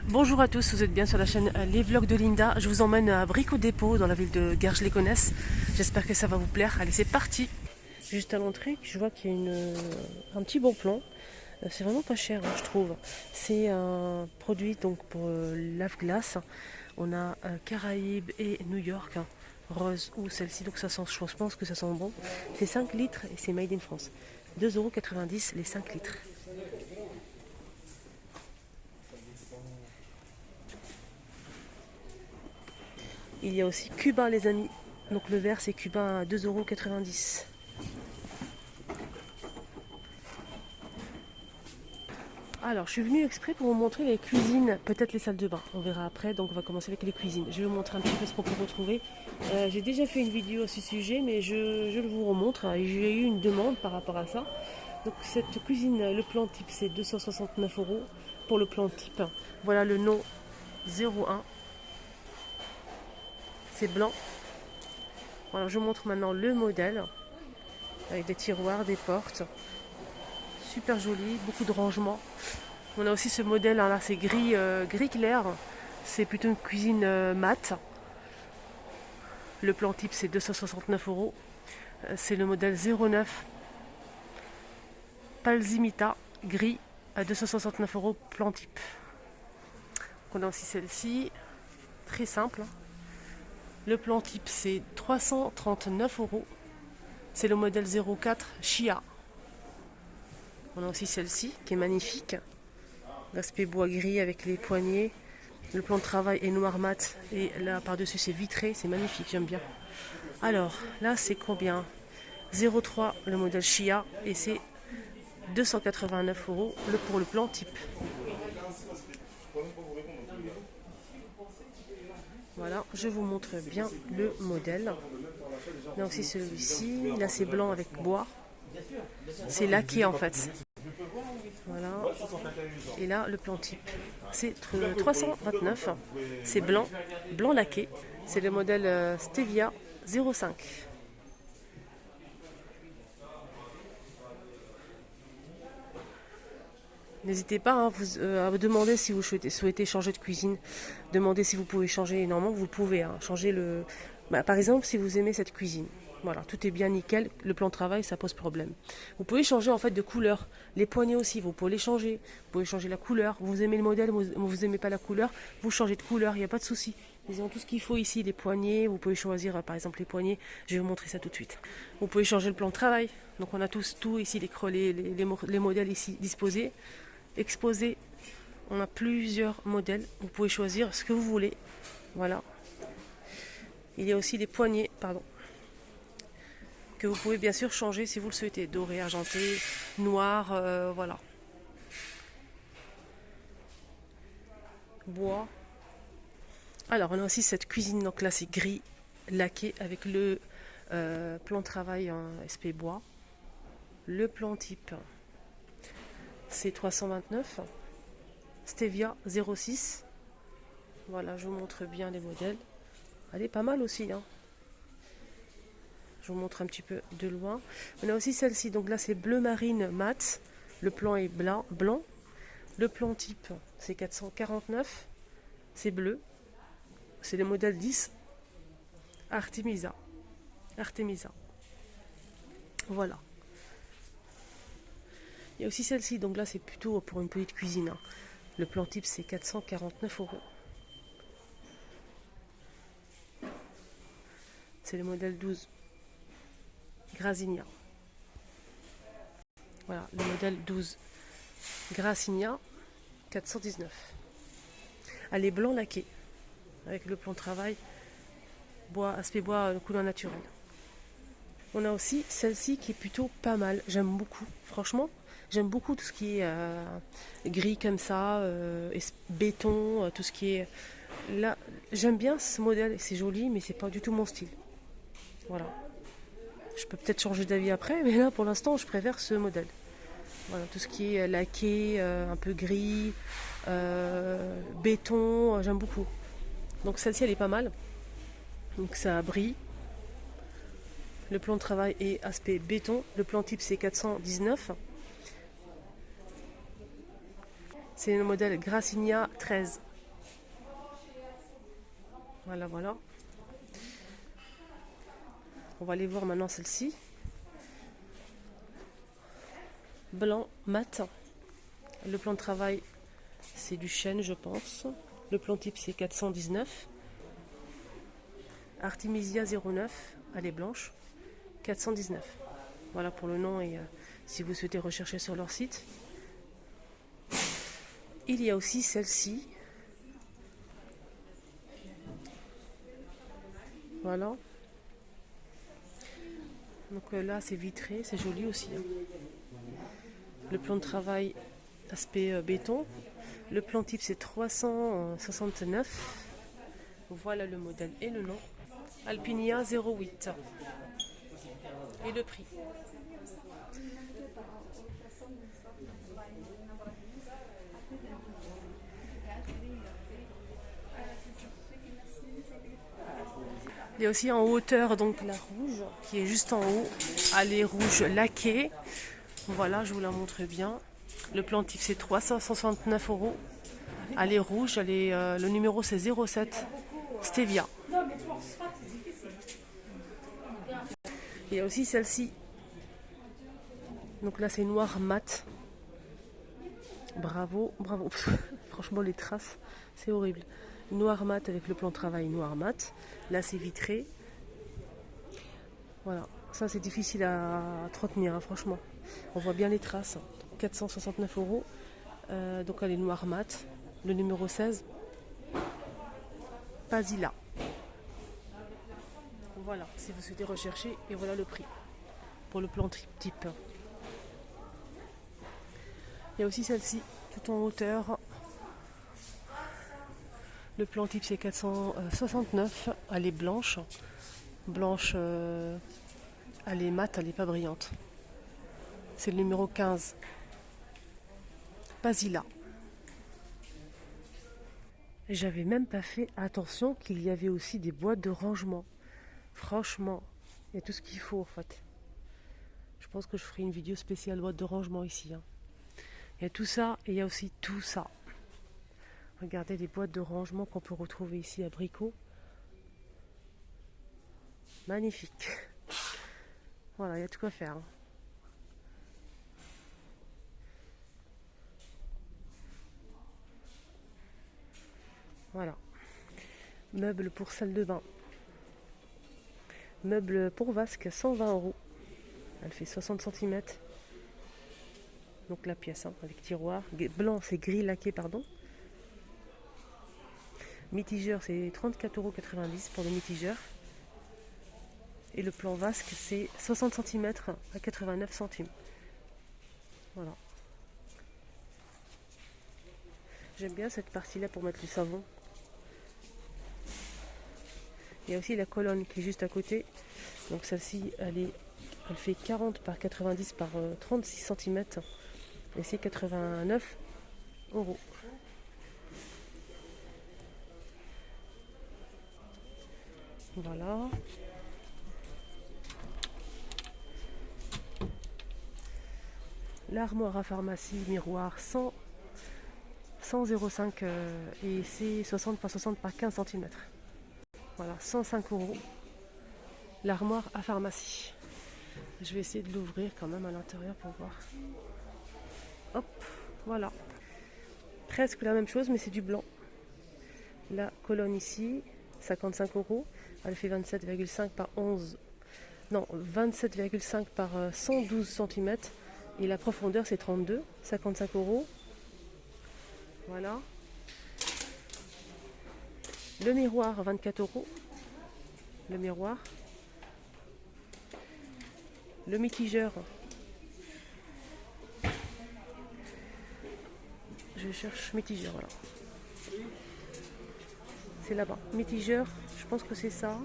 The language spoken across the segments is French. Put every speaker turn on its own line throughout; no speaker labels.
Bonjour à tous, vous êtes bien sur la chaîne Les Vlogs de Linda. Je vous emmène à Brico Dépôt dans la ville de Garges-les-Gonesse. J'espère que ça va vous plaire. Allez, c'est parti. Juste à l'entrée, je vois qu'il y a un petit bon plan. C'est vraiment pas cher, je trouve. C'est un produit donc pour lave-glace. On a Caraïbes et New York, rose ou celle-ci. Donc ça sent, je pense que ça sent bon. C'est 5 litres et c'est made in France. 2,90 € les 5 litres. Il y a aussi Cubain les amis. Donc le verre c'est Cubain à 2,90 €. Alors je suis venue exprès pour vous montrer les cuisines, peut-être les salles de bain. On verra après, donc on va commencer avec les cuisines. Je vais vous montrer un petit peu ce qu'on peut retrouver. J'ai déjà fait une vidéo à ce sujet, mais je le vous remontre. J'ai eu une demande par rapport à ça. Donc cette cuisine, le plan type c'est 269 € pour le plan type. Voilà le nom 01. C'est blanc. Voilà, je vous montre maintenant le modèle avec des tiroirs, des portes. Super joli, beaucoup de rangements. On a aussi ce modèle là, c'est gris, gris clair. C'est plutôt une cuisine mate. Le plan type c'est 269 €. C'est le modèle 09 Palzimita gris à 269 € plan type. On a aussi celle-ci, très simple. Le plan type c'est 339 €. C'est le modèle 04 Chia. On a aussi celle-ci qui est magnifique. L'aspect bois gris avec les poignées. Le plan de travail est noir mat et là par-dessus c'est vitré. C'est magnifique, j'aime bien. Alors là c'est combien? 03 le modèle Chia et c'est 289 € pour le plan type. Voilà, je vous montre bien le modèle. Là aussi celui-ci, là c'est blanc avec bois. C'est laqué en fait. Voilà. Et là le plan type. C'est 329. C'est blanc, blanc laqué. C'est le modèle Stevia 05. N'hésitez pas à vous demander si vous souhaitez changer de cuisine. Demandez si vous pouvez changer. Normalement, vous pouvez changer le... par exemple, si vous aimez cette cuisine. Voilà, tout est bien nickel. Le plan de travail, ça pose problème. Vous pouvez changer en fait de couleur. Les poignées aussi, vous pouvez les changer. Vous pouvez changer la couleur. Vous aimez le modèle, vous n'aimez pas la couleur, vous changez de couleur, il n'y a pas de souci. Ils ont tout ce qu'il faut ici, les poignées. Vous pouvez choisir par exemple les poignées. Je vais vous montrer ça tout de suite. Vous pouvez changer le plan de travail. Donc on a tout ici, les modèles ici disposés. Exposé, on a plusieurs modèles, vous pouvez choisir ce que vous voulez. Voilà, il y a aussi les poignées, que vous pouvez bien sûr changer si vous le souhaitez, doré, argenté, noir, voilà, bois. Alors on a aussi cette cuisine, donc là c'est gris laqué avec le plan de travail en SP bois. Le plan type c'est 329. Stevia 06. Voilà, je vous montre bien les modèles. Elle est pas mal aussi. Je vous montre un petit peu de loin. On a aussi celle-ci. Donc là, c'est bleu marine mat. Le plan est blanc. Le plan type, c'est 449. C'est bleu. C'est le modèle 10. Artemisa. Voilà. Il y a aussi celle-ci, donc là c'est plutôt pour une petite cuisine. Le plan type c'est 449 €. C'est le modèle 12. Grasigna. Voilà, le modèle 12. Grasigna 419. Elle est blanc laqué. Avec le plan de travail. Aspect bois, couleur naturelle. On a aussi celle-ci qui est plutôt pas mal. J'aime beaucoup. Franchement, j'aime beaucoup tout ce qui est gris comme ça, béton, tout ce qui est... Là, j'aime bien ce modèle, c'est joli, mais c'est pas du tout mon style. Voilà. Je peux peut-être changer d'avis après, mais là, pour l'instant, je préfère ce modèle. Voilà, tout ce qui est laqué, un peu gris, béton, j'aime beaucoup. Donc celle-ci, elle est pas mal. Donc ça brille. Le plan de travail est aspect béton. Le plan type c'est 419. C'est le modèle Grasigna 13. Voilà, voilà. On va aller voir maintenant celle-ci. Blanc mat. Le plan de travail, c'est du chêne, je pense. Le plan type, c'est 419. Artemisia 09, elle est blanche, 419. Voilà pour le nom et si vous souhaitez rechercher sur leur site. Il y a aussi celle-ci. Voilà. Donc là, c'est vitré, c'est joli aussi. Hein. Le plan de travail, aspect béton. Le plan type, c'est 369. Voilà le modèle et le nom. Alpinia 08. Et le prix. Il y a aussi en hauteur donc la rouge qui est juste en haut. Elle est rouge laquée. Voilà, je vous la montre bien. Le plan type c'est 369 €. Elle est rouge, le numéro c'est 07 Stevia. Il y a aussi celle-ci. Donc là c'est noir mat. Bravo, bravo. Franchement les traces, c'est horrible. Noir mat avec le plan de travail noir mat. Là c'est vitré. Voilà, ça c'est difficile à entretenir, hein, franchement. On voit bien les traces. 469 €. Donc elle est noir mat. Le numéro 16. Pasilla. Voilà, si vous souhaitez rechercher, et voilà le prix pour le plan type. Il y a aussi celle-ci, tout en hauteur. Le plan type c'est 469. Elle est blanche. Blanche, elle est mate, elle n'est pas brillante. C'est le numéro 15. Pasilla. J'avais même pas fait attention qu'il y avait aussi des boîtes de rangement. Franchement, il y a tout ce qu'il faut en fait. Je pense que je ferai une vidéo spéciale boîte de rangement ici. Hein. Il y a tout ça et il y a aussi tout ça. Regardez les boîtes de rangement qu'on peut retrouver ici à Brico. Magnifique. Voilà, il y a tout quoi faire. Hein. Voilà. Meubles pour salle de bain. Meuble pour vasque, 120 €. Elle fait 60 cm. Donc la pièce, hein, avec tiroir. Blanc, c'est gris laqué, pardon. Mitigeur, c'est 34,90 € pour le mitigeur. Et le plan vasque, c'est 60 cm à 89 centimes. Voilà. J'aime bien cette partie-là pour mettre le savon. Il y a aussi la colonne qui est juste à côté. Donc celle-ci, elle fait 40 par 90 par 36 cm. Et c'est 89 €. Voilà. L'armoire à pharmacie, miroir 100,05 et c'est 60 par 60 par 15 cm. Voilà, 105 €. L'armoire à pharmacie. Je vais essayer de l'ouvrir quand même à l'intérieur pour voir. Hop, voilà. Presque la même chose, mais c'est du blanc. La colonne ici, 55 €. Elle fait 27,5 par 11. Non, 27,5 par 112 cm. Et la profondeur, c'est 32, 55 €. Voilà. Le miroir, 24 €. Le miroir. Le mitigeur. Je cherche mitigeur, voilà. C'est là-bas. Mitigeur, je pense que c'est ça.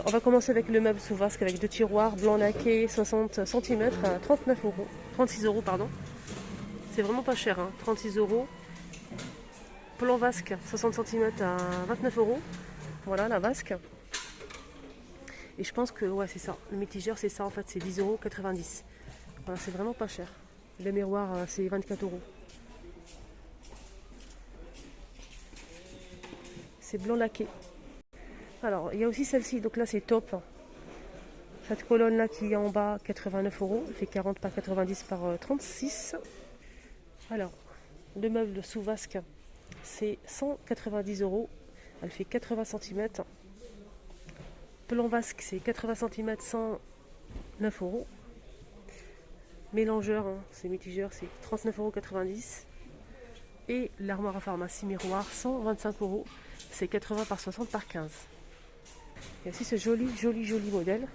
On va commencer avec le meuble sous vasque avec deux tiroirs blanc laqué, 60 cm à 39 €. 36 €, pardon. C'est vraiment pas cher, hein. 36 €. Plan vasque, 60 cm à 29 €. Voilà la vasque. Et je pense que ouais, c'est ça. Le mitigeur, c'est ça en fait, c'est 10,90 €. Voilà, c'est vraiment pas cher. Le miroir, c'est 24 €. C'est blanc laqué. Alors, il y a aussi celle-ci, donc là c'est top. Cette colonne-là qui est en bas, 89 euros, elle fait 40 par 90 par 36. Alors, le meuble sous vasque, c'est 190 euros, elle fait 80 cm. Plan vasque, c'est 80 cm, 109 euros. Mélangeur, hein, c'est mitigeur, c'est 39,90 €. Et l'armoire à pharmacie miroir, 125 euros, c'est 80 par 60 par 15. Il y a aussi ce joli modèle.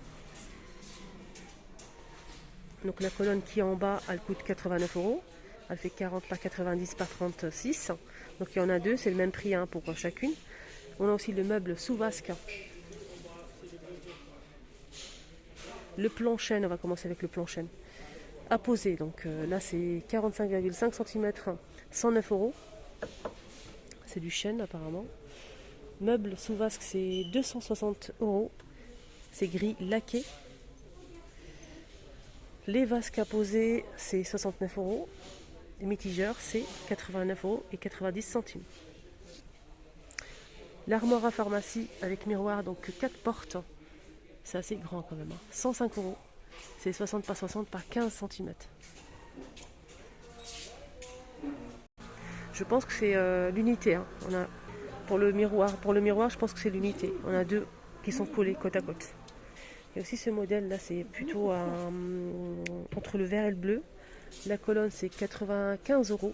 Donc la colonne qui est en bas, elle coûte 89 euros. Elle fait 40 par 90 par 36. Donc il y en a deux, c'est le même prix hein, pour chacune. On a aussi le meuble sous vasque. Le plan chêne, on va commencer avec le plan chêne. À poser, donc là c'est 45,5 cm, 109 euros. C'est du chêne apparemment. Meuble sous vasque, c'est 260 euros. C'est gris laqué. Les vasques à poser, c'est 69 euros. Les mitigeurs, c'est 89 euros et 90 centimes. L'armoire à pharmacie avec miroir, donc 4 portes. C'est assez grand quand même. 105 euros. C'est 60 par 60 par 15 cm. Je pense que c'est l'unité. Hein. On a pour le miroir, je pense que c'est l'unité. On a deux qui sont collés côte à côte. Il y a aussi ce modèle là, c'est plutôt entre le vert et le bleu. La colonne c'est 95 euros.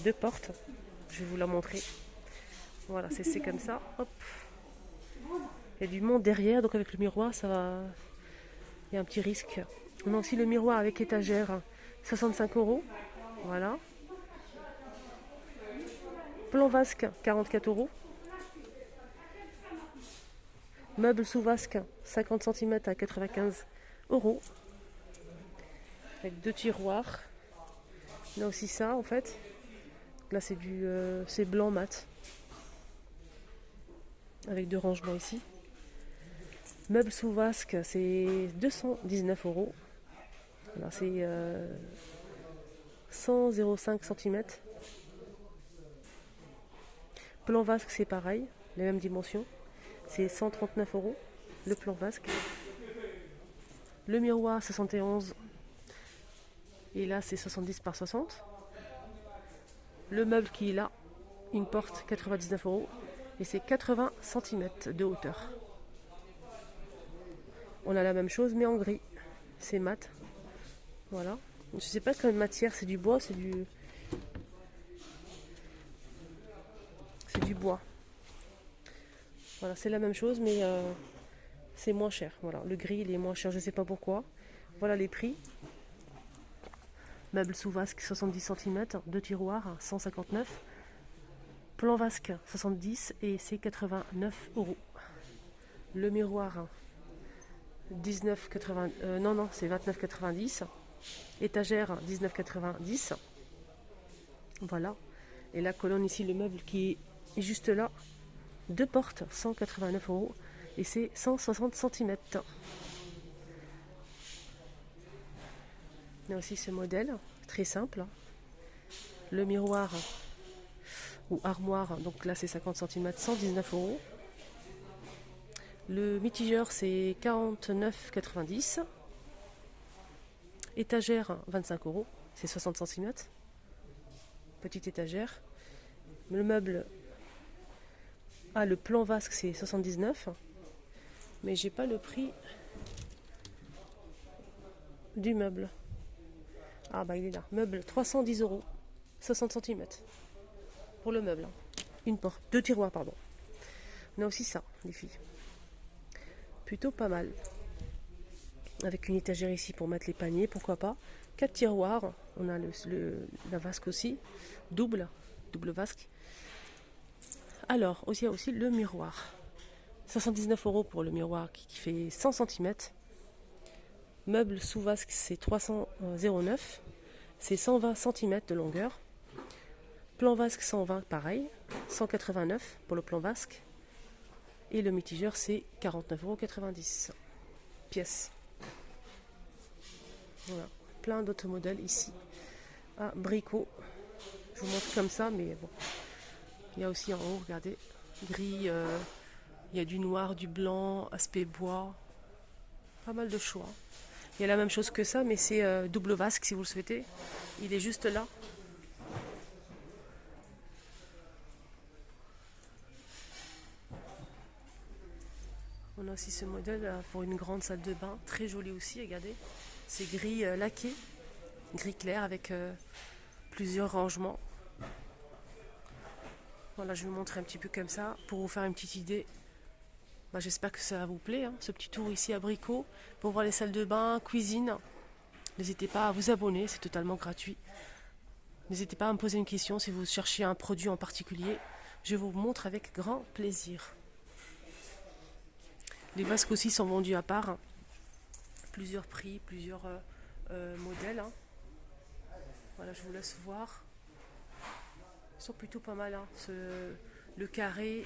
Deux portes. Je vais vous la montrer. Voilà, c'est comme ça. Hop. Il y a du monde derrière, donc avec le miroir, ça va. Il y a un petit risque. On a aussi le miroir avec étagère, 65 euros. Voilà. Plan vasque, 44 euros. Meuble sous vasque, 50 cm à 95 euros. Avec deux tiroirs. On a aussi ça en fait. Là c'est blanc mat. Avec deux rangements ici. Meuble sous vasque, c'est 219 euros. Alors c'est 100,05 cm. Plan vasque, c'est pareil, les mêmes dimensions. C'est 139 euros le plan vasque. Le miroir, 71. Et là, c'est 70 par 60. Le meuble qui est là, une porte, 99 euros. Et c'est 80 cm de hauteur. On a la même chose, mais en gris. C'est mat. Voilà. Je ne sais pas quelle matière, c'est du bois, c'est du bois. Voilà, c'est la même chose, mais c'est moins cher. Voilà, le gris, il est moins cher, je ne sais pas pourquoi. Voilà les prix. Meuble sous vasque, 70 cm, deux tiroirs, 159. Plan vasque, 70 et c'est 89 euros. Le miroir, 19,80. Non, c'est 29,90. Étagère, 19,90. Voilà. Et la colonne ici, le meuble qui est juste là, deux portes, 189 euros. Et c'est 160 cm. Il y a aussi ce modèle, très simple. Le miroir ou armoire, donc là c'est 50 cm, 119 euros. Le mitigeur c'est 49,90. Étagère, 25 euros, c'est 60 cm. Petite étagère. Le meuble, le plan vasque c'est 79. Mais j'ai pas le prix du meuble. Ah bah il est là. Meuble 310 euros. 60 cm. Pour le meuble. Une porte. Deux tiroirs, pardon. On a aussi ça, les filles. Plutôt pas mal. Avec une étagère ici pour mettre les paniers, pourquoi pas. 4 tiroirs. On a la vasque aussi. Double vasque. Alors, il y a aussi le miroir. 79 euros pour le miroir qui fait 100 cm. Meuble sous vasque, c'est 309. C'est 120 cm de longueur. Plan vasque 120, pareil. 189 pour le plan vasque. Et le mitigeur, c'est 49,90 €. Pièce. Voilà. Plein d'autres modèles ici. Bricot. Je vous montre comme ça, mais bon. Il y a aussi en haut, regardez. Gris Il y a du noir, du blanc, aspect bois. Pas mal de choix. Il y a la même chose que ça, mais c'est double vasque si vous le souhaitez. Il est juste là. On a aussi ce modèle pour une grande salle de bain, très joli aussi, regardez. C'est gris laqué, gris clair avec plusieurs rangements. Voilà, je vais vous montrer un petit peu comme ça pour vous faire une petite idée. Bah, j'espère que ça vous plaît, hein, ce petit tour ici à Brico pour voir les salles de bain, cuisine. N'hésitez pas à vous abonner, c'est totalement gratuit. N'hésitez pas à me poser une question si vous cherchez un produit en particulier. Je vous montre avec grand plaisir. Les vasques aussi sont vendus à part, hein. Plusieurs prix, plusieurs modèles, hein. Voilà, je vous laisse voir. Ils sont plutôt pas mal, hein. Le carré,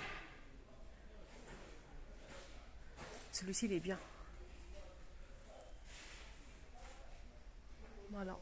celui-ci il est bien. Voilà.